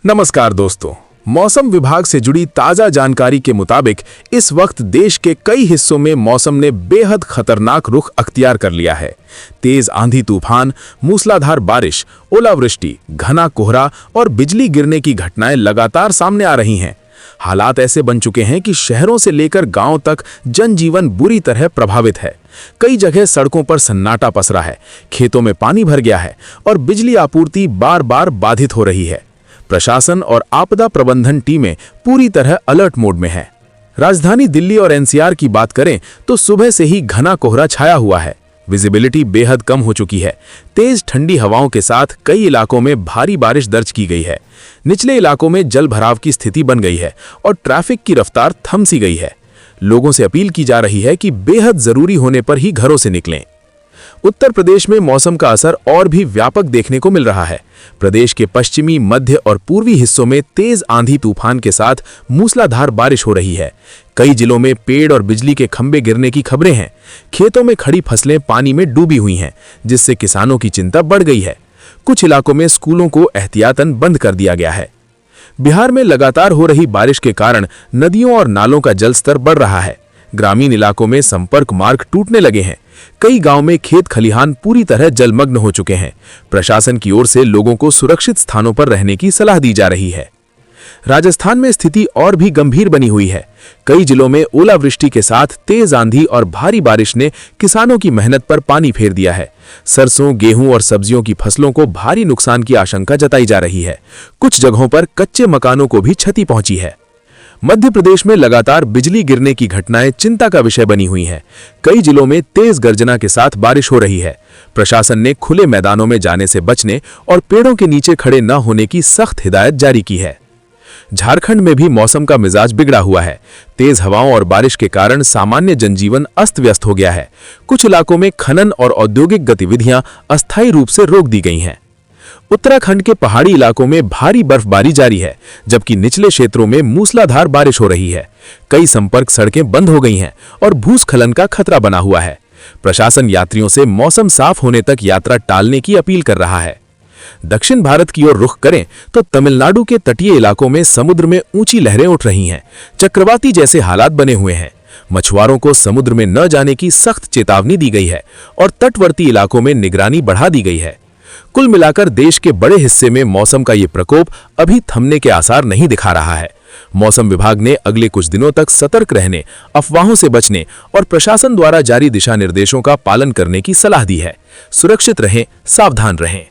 नमस्कार दोस्तों, मौसम विभाग से जुड़ी ताजा जानकारी के मुताबिक इस वक्त देश के कई हिस्सों में मौसम ने बेहद खतरनाक रुख अख्तियार कर लिया है। तेज आंधी तूफान, मूसलाधार बारिश, ओलावृष्टि, घना कोहरा और बिजली गिरने की घटनाएं लगातार सामने आ रही हैं। हालात ऐसे बन चुके हैं कि शहरों से लेकर गांव तक जनजीवन बुरी तरह प्रभावित है। कई जगह सड़कों पर सन्नाटा पसरा है, खेतों में पानी भर गया है और बिजली आपूर्ति बार बार बाधित हो रही है। प्रशासन और आपदा प्रबंधन टीमें पूरी तरह अलर्ट मोड में हैं। राजधानी दिल्ली और एनसीआर की बात करें तो सुबह से ही घना कोहरा छाया हुआ है। विजिबिलिटी बेहद कम हो चुकी है। तेज ठंडी हवाओं के साथ कई इलाकों में भारी बारिश दर्ज की गई है। निचले इलाकों में जल भराव की स्थिति बन गई है और ट्रैफिक की रफ्तार थम सी गई है। लोगों से अपील की जा रही है कि बेहद जरूरी होने पर ही घरों से निकलें। उत्तर प्रदेश में मौसम का असर और भी व्यापक देखने को मिल रहा है। प्रदेश के पश्चिमी, मध्य और पूर्वी हिस्सों में तेज आंधी तूफान के साथ मूसलाधार बारिश हो रही है। कई जिलों में पेड़ और बिजली के खंभे गिरने की खबरें हैं। खेतों में खड़ी फसलें पानी में डूबी हुई हैं, जिससे किसानों की चिंता बढ़ गई है। कुछ इलाकों में स्कूलों को एहतियातन बंद कर दिया गया है। बिहार में लगातार हो रही बारिश के कारण नदियों और नालों का जलस्तर बढ़ रहा है। ग्रामीण इलाकों में संपर्क मार्ग टूटने लगे हैं। कई गांव में खेत खलिहान पूरी तरह जलमग्न हो चुके हैं। प्रशासन की ओर से लोगों को सुरक्षित स्थानों पर रहने की सलाह दी जा रही है। राजस्थान में स्थिति और भी गंभीर बनी हुई है। कई जिलों में ओलावृष्टि के साथ तेज आंधी और भारी बारिश ने किसानों की मेहनत पर पानी फेर दिया है। सरसों, गेहूं और सब्जियों की फसलों को भारी नुकसान की आशंका जताई जा रही है। कुछ जगहों पर कच्चे मकानों को भी क्षति पहुंची है। मध्य प्रदेश में लगातार बिजली गिरने की घटनाएं चिंता का विषय बनी हुई हैं। कई जिलों में तेज गर्जना के साथ बारिश हो रही है। प्रशासन ने खुले मैदानों में जाने से बचने और पेड़ों के नीचे खड़े न होने की सख्त हिदायत जारी की है। झारखंड में भी मौसम का मिजाज बिगड़ा हुआ है। तेज हवाओं और बारिश के कारण सामान्य जनजीवन अस्त व्यस्त हो गया है। कुछ इलाकों में खनन और औद्योगिक गतिविधियां अस्थायी रूप से रोक दी गई हैं। उत्तराखंड के पहाड़ी इलाकों में भारी बर्फबारी जारी है, जबकि निचले क्षेत्रों में मूसलाधार बारिश हो रही है। कई संपर्क सड़कें बंद हो गई हैं और भूस्खलन का खतरा बना हुआ है। प्रशासन यात्रियों से मौसम साफ होने तक यात्रा टालने की अपील कर रहा है। दक्षिण भारत की ओर रुख करें तो तमिलनाडु के तटीय इलाकों में समुद्र में ऊंची लहरें उठ रही हैं। चक्रवाती जैसे हालात बने हुए हैं। मछुआरों को समुद्र में न जाने की सख्त चेतावनी दी गई है और तटवर्ती इलाकों में निगरानी बढ़ा दी गई है। कुल मिलाकर देश के बड़े हिस्से में मौसम का ये प्रकोप अभी थमने के आसार नहीं दिखा रहा है। मौसम विभाग ने अगले कुछ दिनों तक सतर्क रहने, अफवाहों से बचने और प्रशासन द्वारा जारी दिशा निर्देशों का पालन करने की सलाह दी है। सुरक्षित रहें, सावधान रहें।